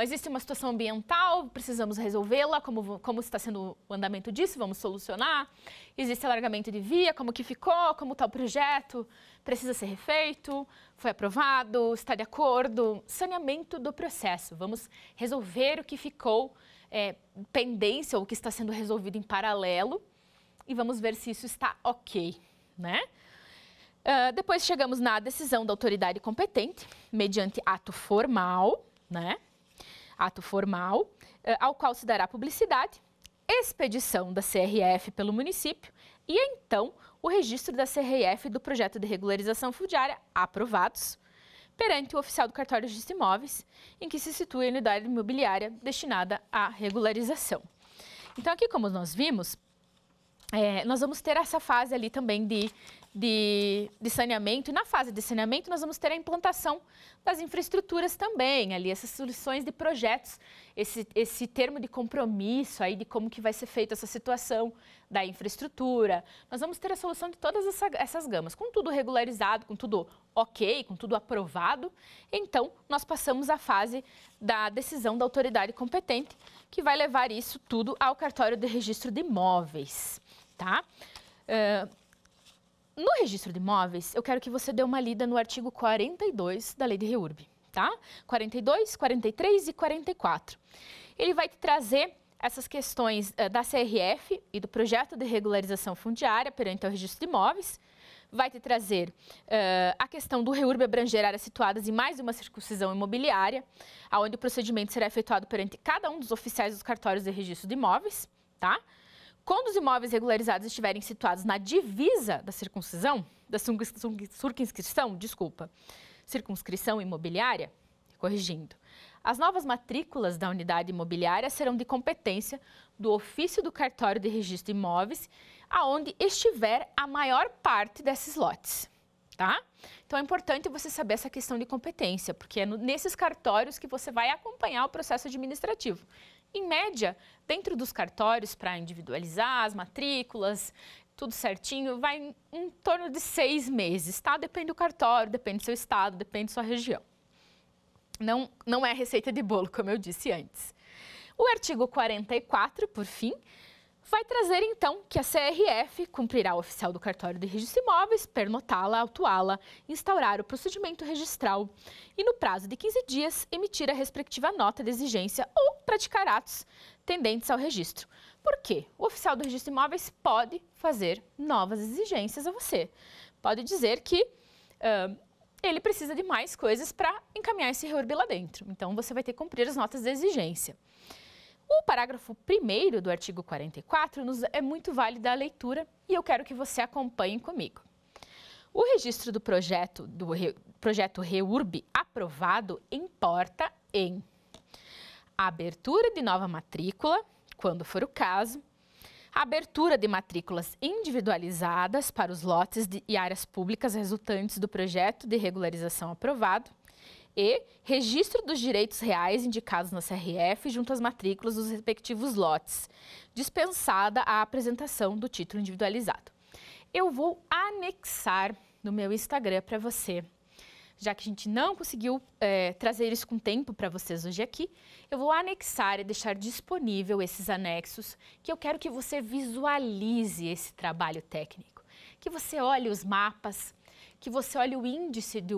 Existe uma situação ambiental, precisamos resolvê-la, como está sendo o andamento disso, vamos solucionar. Existe alargamento de via, como que ficou, como está o projeto, precisa ser refeito, foi aprovado, está de acordo. Saneamento do processo, vamos resolver o que ficou pendência ou o que está sendo resolvido em paralelo e vamos ver se isso está ok, né? Depois chegamos na decisão da autoridade competente, mediante ato formal, né? Ato formal, ao qual se dará publicidade, expedição da CRF pelo município e, então, o registro da CRF do projeto de regularização fundiária aprovados perante o oficial do cartório de registro de imóveis, em que se situa a unidade imobiliária destinada à regularização. Então, aqui, como nós vimos, nós vamos ter essa fase ali também de saneamento, e na fase de saneamento nós vamos ter a implantação das infraestruturas também, ali essas soluções de projetos, esse termo de compromisso aí de como que vai ser feita essa situação da infraestrutura. Nós vamos ter a solução de todas essas gamas, com tudo regularizado, com tudo ok, com tudo aprovado. Então, nós passamos à fase da decisão da autoridade competente, que vai levar isso tudo ao cartório de registro de imóveis, tá? No registro de imóveis, eu quero que você dê uma lida no artigo 42 da Lei de REURB, tá? 42, 43 e 44. Ele vai te trazer essas questões da CRF e do projeto de regularização fundiária perante o registro de imóveis. Vai te trazer a questão do REURB abranger áreas situadas em mais de uma circuncisão imobiliária, onde o procedimento será efetuado perante cada um dos oficiais dos cartórios de registro de imóveis, tá? Quando os imóveis regularizados estiverem situados na divisa da circuncisão, circunscrição imobiliária, corrigindo, as novas matrículas da unidade imobiliária serão de competência do ofício do cartório de registro de imóveis, aonde estiver a maior parte desses lotes, tá? Então é importante você saber essa questão de competência, porque é nesses cartórios que você vai acompanhar o processo administrativo. Em média, dentro dos cartórios, para individualizar as matrículas, tudo certinho, vai em torno de 6 meses, tá? Depende do cartório, depende do seu estado, depende da sua região. Não é receita de bolo, como eu disse antes. O artigo 44, por fim, vai trazer, então, que a CRF cumprirá o oficial do cartório de registro de imóveis, pernotá-la, autuá-la, instaurar o procedimento registral e, no prazo de 15 dias, emitir a respectiva nota de exigência ou praticar atos tendentes ao registro. Por quê? O oficial do registro de imóveis pode fazer novas exigências a você. Pode dizer que ele precisa de mais coisas para encaminhar esse REURB lá dentro. Então, você vai ter que cumprir as notas de exigência. O parágrafo 1º do artigo 44 é muito válido a leitura e eu quero que você acompanhe comigo. O registro do projeto REURB aprovado importa em abertura de nova matrícula, quando for o caso, abertura de matrículas individualizadas para os lotes e áreas públicas resultantes do projeto de regularização aprovado, e registro dos direitos reais indicados na CRF junto às matrículas dos respectivos lotes, dispensada a apresentação do título individualizado. Eu vou anexar no meu Instagram para você, já que a gente não conseguiu trazer isso com tempo para vocês hoje aqui, eu vou anexar e deixar disponível esses anexos, que eu quero que você visualize esse trabalho técnico, que você olhe os mapas, que você olhe o índice de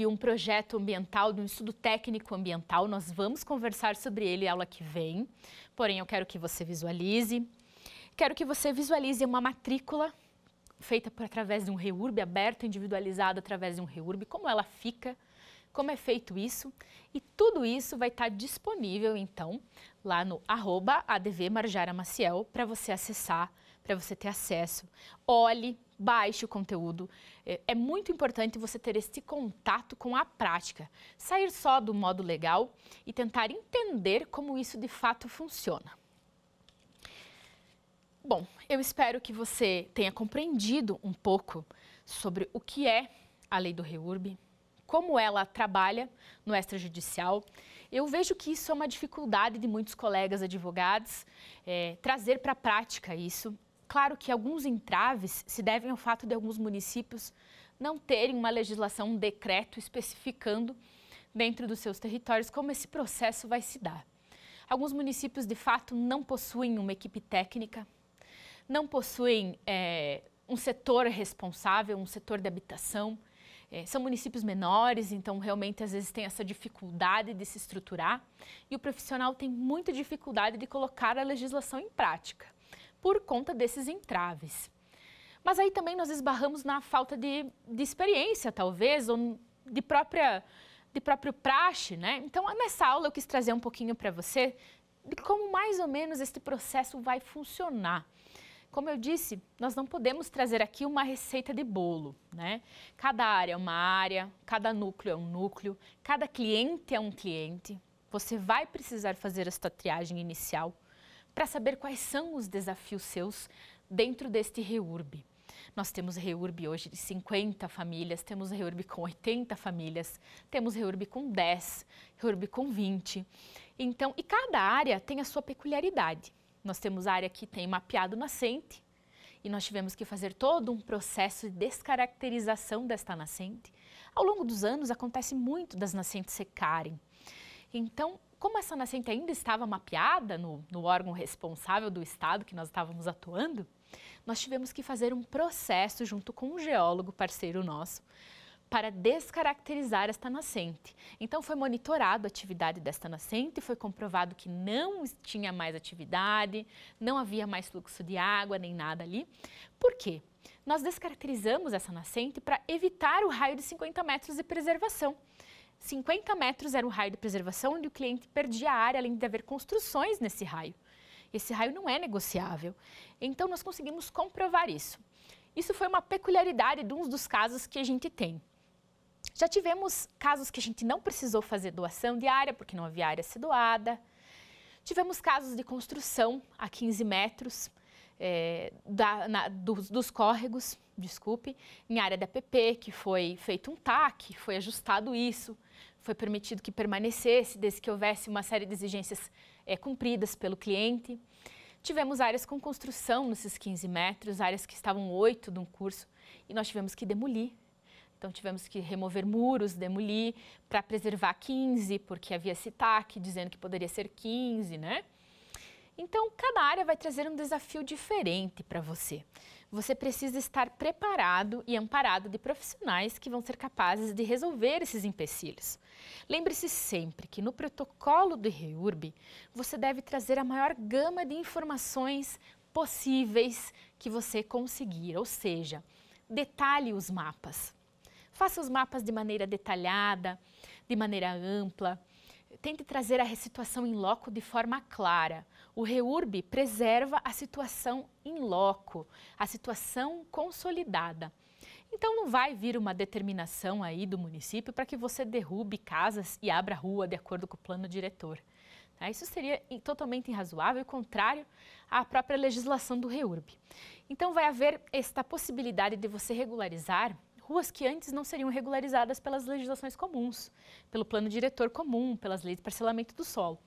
um projeto ambiental, de um estudo técnico ambiental. Nós vamos conversar sobre ele na aula que vem, porém eu quero que você visualize. Quero que você visualize uma matrícula feita através de um REURB, aberto, individualizado através de um REURB, como ela fica, como é feito isso. E tudo isso vai estar disponível, então, lá no @advmarjaramaciel, para você acessar, para você ter acesso. Olhe, baixe o conteúdo. É muito importante você ter esse contato com a prática. Sair só do modo legal e tentar entender como isso de fato funciona. Bom, eu espero que você tenha compreendido um pouco sobre o que é a lei do REURB, como ela trabalha no extrajudicial. Eu vejo que isso é uma dificuldade de muitos colegas advogados, trazer para a prática isso. Claro que alguns entraves se devem ao fato de alguns municípios não terem uma legislação, um decreto especificando dentro dos seus territórios como esse processo vai se dar. Alguns municípios, de fato, não possuem uma equipe técnica, não possuem um setor responsável, um setor de habitação. São municípios menores, então realmente às vezes tem essa dificuldade de se estruturar e o profissional tem muita dificuldade de colocar a legislação em prática por conta desses entraves. Mas aí também nós esbarramos na falta de experiência, talvez, ou de próprio praxe, né? Então, nessa aula eu quis trazer um pouquinho para você de como mais ou menos este processo vai funcionar. Como eu disse, nós não podemos trazer aqui uma receita de bolo, né? Cada área é uma área, cada núcleo é um núcleo, cada cliente é um cliente. Você vai precisar fazer esta triagem inicial para saber quais são os desafios seus dentro deste REURB. Nós temos REURB hoje de 50 famílias, temos REURB com 80 famílias, temos REURB com 10, REURB com 20. Então, e cada área tem a sua peculiaridade. Nós temos a área que tem mapeado nascente e nós tivemos que fazer todo um processo de descaracterização desta nascente. Ao longo dos anos acontece muito das nascentes secarem. Então, como essa nascente ainda estava mapeada no órgão responsável do estado que nós estávamos atuando, nós tivemos que fazer um processo junto com um geólogo parceiro nosso para descaracterizar esta nascente. Então foi monitorado a atividade desta nascente, foi comprovado que não tinha mais atividade, não havia mais fluxo de água nem nada ali. Por quê? Nós descaracterizamos essa nascente para evitar o raio de 50 metros de preservação. 50 metros era o raio de preservação onde o cliente perdia a área, além de haver construções nesse raio. Esse raio não é negociável. Então, nós conseguimos comprovar isso. Isso foi uma peculiaridade de um dos casos que a gente tem. Já tivemos casos que a gente não precisou fazer doação de área, porque não havia área a ser doada. Tivemos casos de construção a 15 metros dos córregos, em área da APP, que foi feito um TAC, foi ajustado isso, foi permitido que permanecesse, desde que houvesse uma série de exigências cumpridas pelo cliente. Tivemos áreas com construção nesses 15 metros, áreas que estavam 8 de um curso, e nós tivemos que demolir. Então, tivemos que remover muros, demolir, para preservar 15, porque havia esse TAC dizendo que poderia ser 15, né? Então, cada área vai trazer um desafio diferente para você. Você precisa estar preparado e amparado de profissionais que vão ser capazes de resolver esses empecilhos. Lembre-se sempre que no protocolo do REURB, você deve trazer a maior gama de informações possíveis que você conseguir, ou seja, detalhe os mapas. Faça os mapas de maneira detalhada, de maneira ampla. Tente trazer a situação em loco de forma clara. O REURB preserva a situação em loco, a situação consolidada. Então, não vai vir uma determinação aí do município para que você derrube casas e abra rua de acordo com o plano diretor. Isso seria totalmente irrazoável e contrário à própria legislação do REURB. Então, vai haver esta possibilidade de você regularizar ruas que antes não seriam regularizadas pelas legislações comuns, pelo plano diretor comum, pelas leis de parcelamento do solo.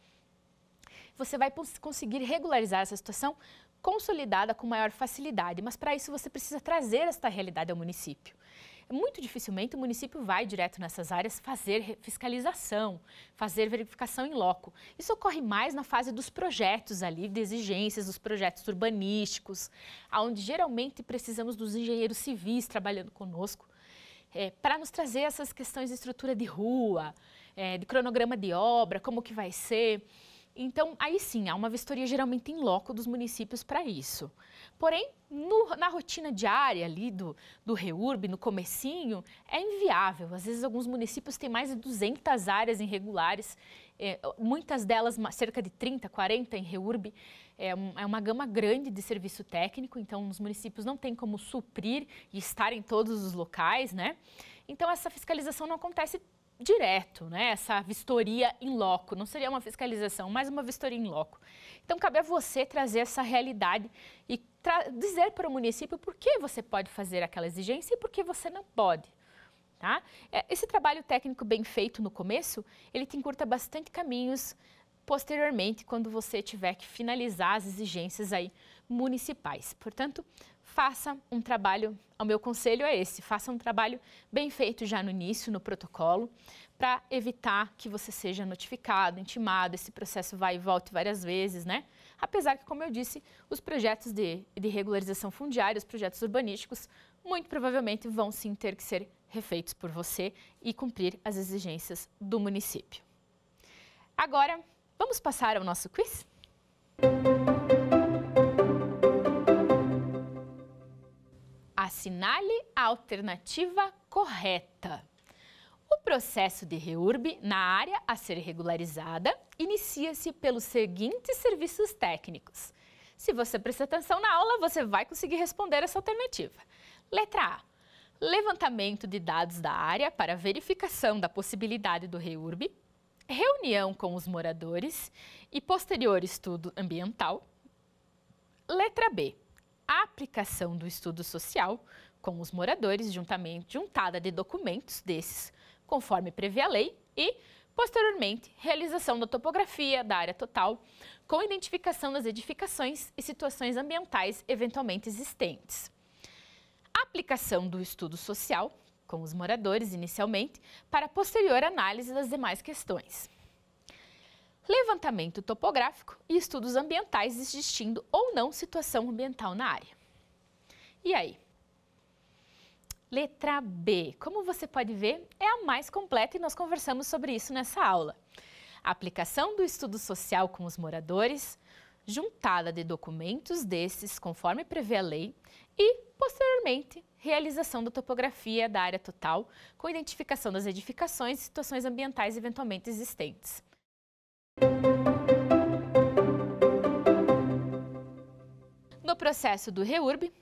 Você vai conseguir regularizar essa situação consolidada com maior facilidade, mas para isso você precisa trazer esta realidade ao município. Muito dificilmente o município vai direto nessas áreas fazer fiscalização, fazer verificação em loco. Isso ocorre mais na fase dos projetos ali, de exigências, dos projetos urbanísticos, onde geralmente precisamos dos engenheiros civis trabalhando conosco, para nos trazer essas questões de estrutura de rua, de cronograma de obra, como que vai ser. Então, aí sim, há uma vistoria geralmente em loco dos municípios para isso. Porém, na rotina diária ali do REURB, no comecinho, é inviável. Às vezes, alguns municípios têm mais de 200 áreas irregulares, muitas delas cerca de 30, 40 em REURB. É uma gama grande de serviço técnico, então os municípios não têm como suprir e estar em todos os locais, né? Então, essa fiscalização não acontece direto, né? Essa vistoria em loco, não seria uma fiscalização, mas uma vistoria em loco. Então, cabe a você trazer essa realidade e dizer para o município por que você pode fazer aquela exigência e por que você não pode. tá? Esse trabalho técnico bem feito no começo, ele te encurta bastante caminhos posteriormente, quando você tiver que finalizar as exigências aí municipais. Portanto, faça um trabalho, o meu conselho é esse, faça um trabalho bem feito já no início, no protocolo, para evitar que você seja notificado, intimado, esse processo vai e volte várias vezes, né? Apesar que, como eu disse, os projetos de regularização fundiária, os projetos urbanísticos, muito provavelmente vão sim ter que ser refeitos por você e cumprir as exigências do município. Agora, vamos passar ao nosso quiz? Assinale a alternativa correta. O processo de REURB na área a ser regularizada inicia-se pelos seguintes serviços técnicos. Se você prestar atenção na aula, você vai conseguir responder essa alternativa. Letra A. Levantamento de dados da área para verificação da possibilidade do REURB, reunião com os moradores e posterior estudo ambiental. Letra B. A aplicação do estudo social com os moradores, juntada de documentos desses, conforme prevê a lei, e, posteriormente, realização da topografia da área total, com identificação das edificações e situações ambientais eventualmente existentes. A aplicação do estudo social com os moradores, inicialmente, para posterior análise das demais questões. Levantamento topográfico e estudos ambientais existindo ou não situação ambiental na área. E aí? Letra B, como você pode ver, é a mais completa e nós conversamos sobre isso nessa aula. A aplicação do estudo social com os moradores, juntada de documentos desses, conforme prevê a lei, e, posteriormente, realização da topografia da área total, com identificação das edificações e situações ambientais eventualmente existentes. No processo do REURB,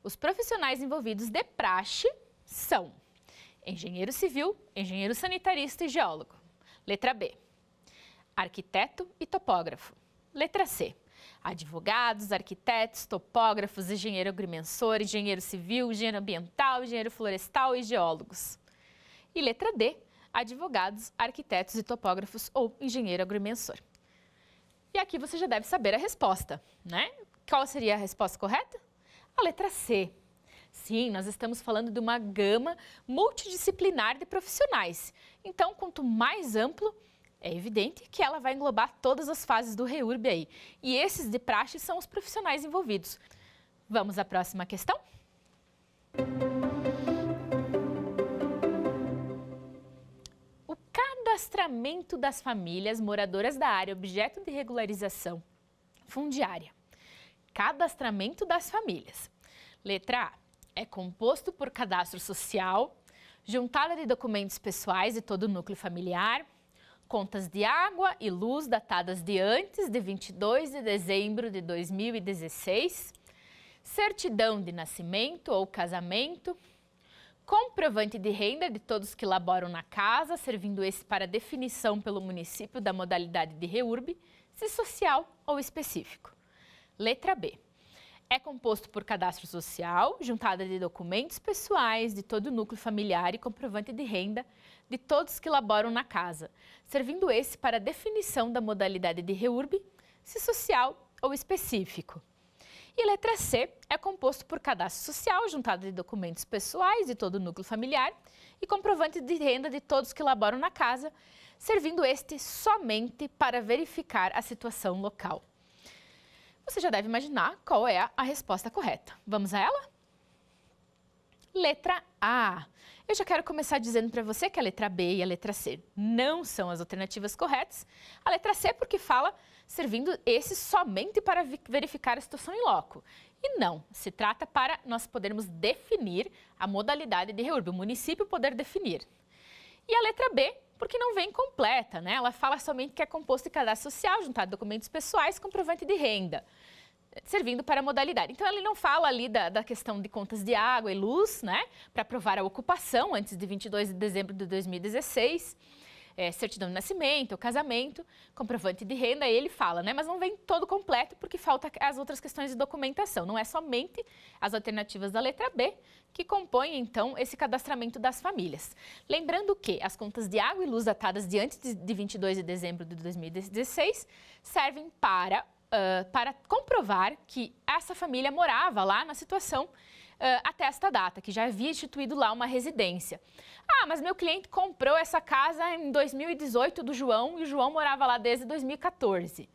os profissionais envolvidos de praxe são engenheiro civil, engenheiro sanitarista e geólogo. Letra B. Arquiteto e topógrafo. Letra C. Advogados, arquitetos, topógrafos, engenheiro agrimensor, engenheiro civil, engenheiro ambiental, engenheiro florestal e geólogos. E letra D. Advogados, arquitetos e topógrafos ou engenheiro agrimensor. E aqui você já deve saber a resposta, né? Qual seria a resposta correta? A letra C. Sim, nós estamos falando de uma gama multidisciplinar de profissionais. Então, quanto mais amplo, é evidente que ela vai englobar todas as fases do REURB aí. E esses de praxe são os profissionais envolvidos. Vamos à próxima questão? O cadastramento das famílias moradoras da área objeto de regularização fundiária. Cadastramento das famílias. Letra A. É composto por cadastro social, juntada de documentos pessoais de todo o núcleo familiar, contas de água e luz datadas de antes de 22 de dezembro de 2016, certidão de nascimento ou casamento, comprovante de renda de todos que laboram na casa, servindo esse para definição pelo município da modalidade de REURB, se social ou específico. Letra B. É composto por cadastro social, juntada de documentos pessoais de todo o núcleo familiar e comprovante de renda de todos que laboram na casa, servindo esse para definição da modalidade de REURB, se social ou específico. E letra C é composto por cadastro social, juntado de documentos pessoais de todo o núcleo familiar e comprovante de renda de todos que laboram na casa, servindo este somente para verificar a situação local. Você já deve imaginar qual é a resposta correta. Vamos a ela? Letra A. Eu já quero começar dizendo para você que a letra B e a letra C não são as alternativas corretas. A letra C porque fala servindo esse somente para verificar a situação em loco. E não, se trata para nós podermos definir a modalidade de REURB, o município poder definir. E a letra B porque não vem completa, né? Ela fala somente que é composto de cadastro social, juntado de documentos pessoais, comprovante de renda, servindo para a modalidade. Então, ele não fala ali da questão de contas de água e luz, né? Para provar a ocupação antes de 22 de dezembro de 2016. certidão de nascimento, casamento, comprovante de renda, aí ele fala, né? Mas não vem todo completo porque falta as outras questões de documentação. Não é somente as alternativas da letra B que compõem, então, esse cadastramento das famílias. Lembrando que as contas de água e luz datadas de antes de 22 de dezembro de 2016 servem para comprovar que essa família morava lá na situação até esta data, que já havia instituído lá uma residência. Ah, mas meu cliente comprou essa casa em 2018 do João e o João morava lá desde 2014.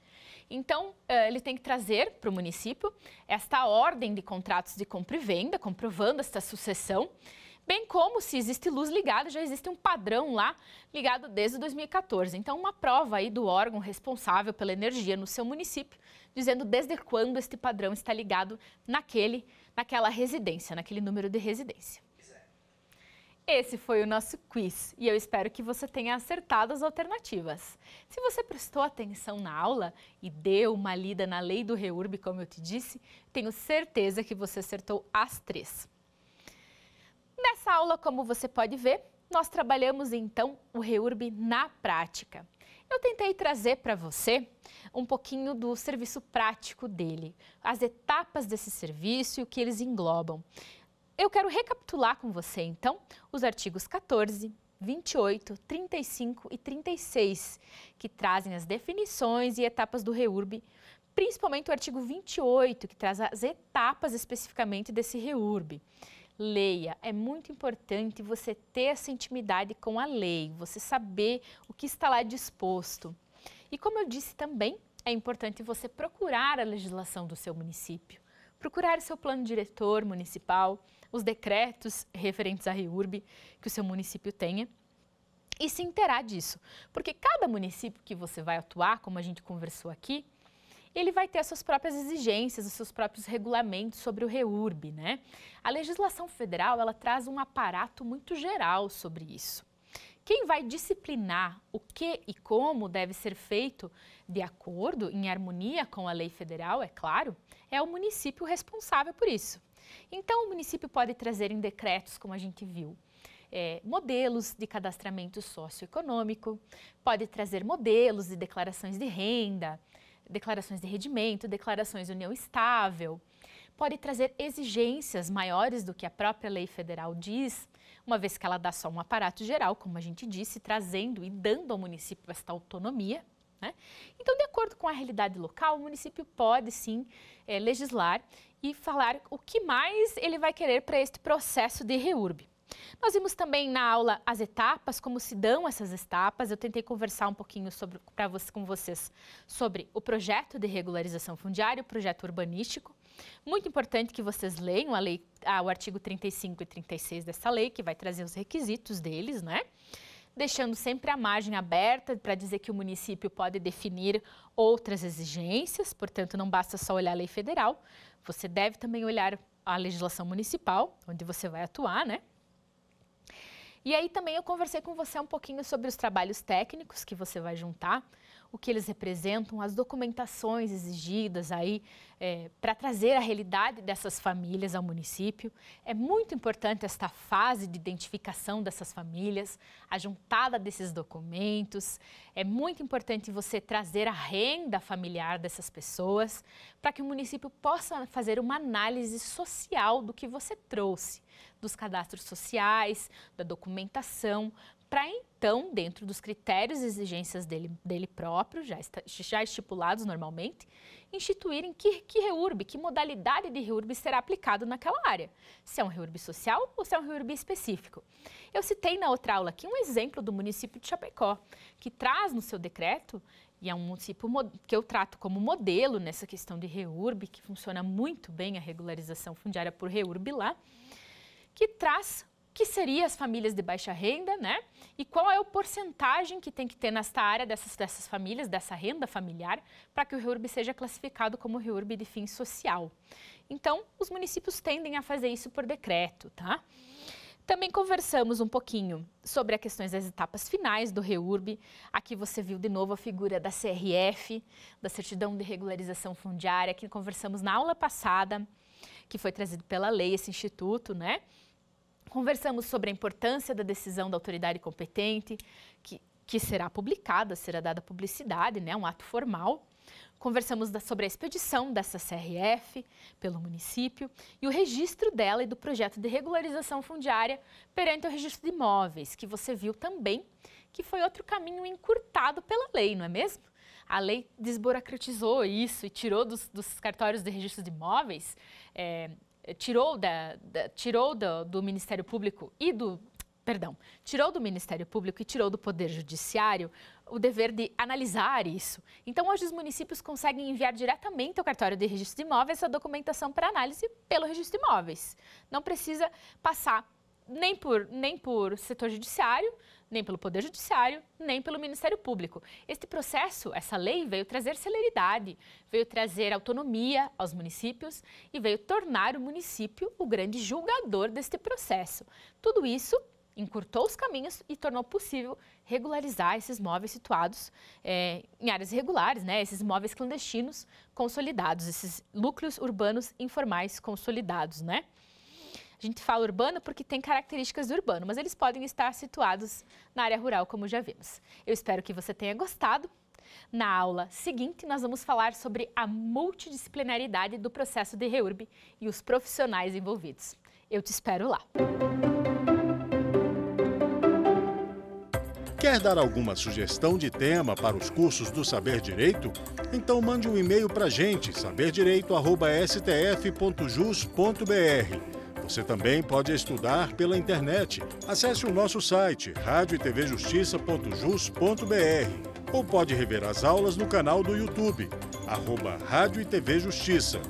Então, ele tem que trazer para o município esta ordem de contratos de compra e venda, comprovando esta sucessão, bem como se existe luz ligada, já existe um padrão lá ligado desde 2014. Então, uma prova aí do órgão responsável pela energia no seu município, dizendo desde quando este padrão está ligado naquela residência, naquele número de residência. Esse foi o nosso quiz e eu espero que você tenha acertado as alternativas. Se você prestou atenção na aula e deu uma lida na lei do REURB, como eu te disse, tenho certeza que você acertou as 3. Nessa aula, como você pode ver, nós trabalhamos então o REURB na prática. Eu tentei trazer para você um pouquinho do serviço prático dele, as etapas desse serviço e o que eles englobam. Eu quero recapitular com você, então, os artigos 14, 28, 35 e 36, que trazem as definições e etapas do REURB, principalmente o artigo 28, que traz as etapas especificamente desse REURB. Leia, é muito importante você ter essa intimidade com a lei, você saber o que está lá disposto. E como eu disse também, é importante você procurar a legislação do seu município, procurar o seu plano diretor municipal, os decretos referentes à REURB que o seu município tenha e se inteirar disso. Porque cada município que você vai atuar, como a gente conversou aqui, ele vai ter as suas próprias exigências, os seus próprios regulamentos sobre o REURB, né? A legislação federal, ela traz um aparato muito geral sobre isso. Quem vai disciplinar o que e como deve ser feito de acordo, em harmonia com a lei federal, é claro, é o município responsável por isso. Então, o município pode trazer em decretos, como a gente viu, modelos de cadastramento socioeconômico, pode trazer modelos de declarações de renda, declarações de rendimento, declarações de união estável, pode trazer exigências maiores do que a própria lei federal diz, uma vez que ela dá só um aparato geral, como a gente disse, trazendo e dando ao município esta autonomia, né? Então, de acordo com a realidade local, o município pode sim legislar e falar o que mais ele vai querer para este processo de REURB. Nós vimos também na aula as etapas, como se dão essas etapas. Eu tentei conversar um pouquinho com vocês sobre o projeto de regularização fundiária, o projeto urbanístico. Muito importante que vocês leiam o artigo 35 e 36 dessa lei, que vai trazer os requisitos deles, né? Deixando sempre a margem aberta para dizer que o município pode definir outras exigências, portanto, não basta só olhar a lei federal, você deve também olhar a legislação municipal, onde você vai atuar, né? E aí também eu conversei com você um pouquinho sobre os trabalhos técnicos que você vai juntar, o que eles representam, as documentações exigidas aí para trazer a realidade dessas famílias ao município. É muito importante esta fase de identificação dessas famílias, a juntada desses documentos. É muito importante você trazer a renda familiar dessas pessoas para que o município possa fazer uma análise social do que você trouxe, dos cadastros sociais, da documentação, para então, dentro dos critérios e exigências dele próprio, já estipulados normalmente, instituírem que REURB, que modalidade de REURB será aplicado naquela área. Se é um REURB social ou se é um REURB específico. Eu citei na outra aula aqui um exemplo do município de Chapecó, que traz no seu decreto, e é um município que eu trato como modelo nessa questão de REURB, que funciona muito bem a regularização fundiária por REURB lá, que traz que seriam as famílias de baixa renda, né? E qual é a porcentagem que tem que ter nesta área dessas famílias, dessa renda familiar, para que o REURB seja classificado como REURB de fim social. Então, os municípios tendem a fazer isso por decreto, tá? Também conversamos um pouquinho sobre as questões das etapas finais do REURB. Aqui você viu de novo a figura da CRF, da Certidão de Regularização Fundiária, que conversamos na aula passada, que foi trazido pela lei, esse instituto, né? Conversamos sobre a importância da decisão da autoridade competente, que que será publicada, será dada publicidade, né, um ato formal. Conversamos sobre a expedição dessa CRF pelo município e o registro dela e do projeto de regularização fundiária perante o registro de imóveis, que você viu também que foi outro caminho encurtado pela lei, não é mesmo? A lei desburocratizou isso e tirou dos cartórios de registro de imóveis, tirou do Ministério Público e tirou do Ministério Público e tirou do Poder Judiciário o dever de analisar isso. Então, hoje os municípios conseguem enviar diretamente ao cartório de registro de imóveis a documentação para análise pelo registro de imóveis. Não precisa passar nem por setor judiciário, nem pelo Poder Judiciário, nem pelo Ministério Público. Este processo, essa lei, veio trazer celeridade, veio trazer autonomia aos municípios e veio tornar o município o grande julgador deste processo. Tudo isso encurtou os caminhos e tornou possível regularizar esses imóveis situados em áreas irregulares, né? Esses imóveis clandestinos consolidados, esses núcleos urbanos informais consolidados, né? A gente fala urbano porque tem características do urbano, mas eles podem estar situados na área rural, como já vimos. Eu espero que você tenha gostado. Na aula seguinte, nós vamos falar sobre a multidisciplinaridade do processo de REURB e os profissionais envolvidos. Eu te espero lá. Quer dar alguma sugestão de tema para os cursos do Saber Direito? Então mande um e-mail para a gente, saberdireito@stf.jus.br. Você também pode estudar pela internet. Acesse o nosso site radioetvjustiça.jus.br ou pode rever as aulas no canal do YouTube, @Rádio e TV Justiça.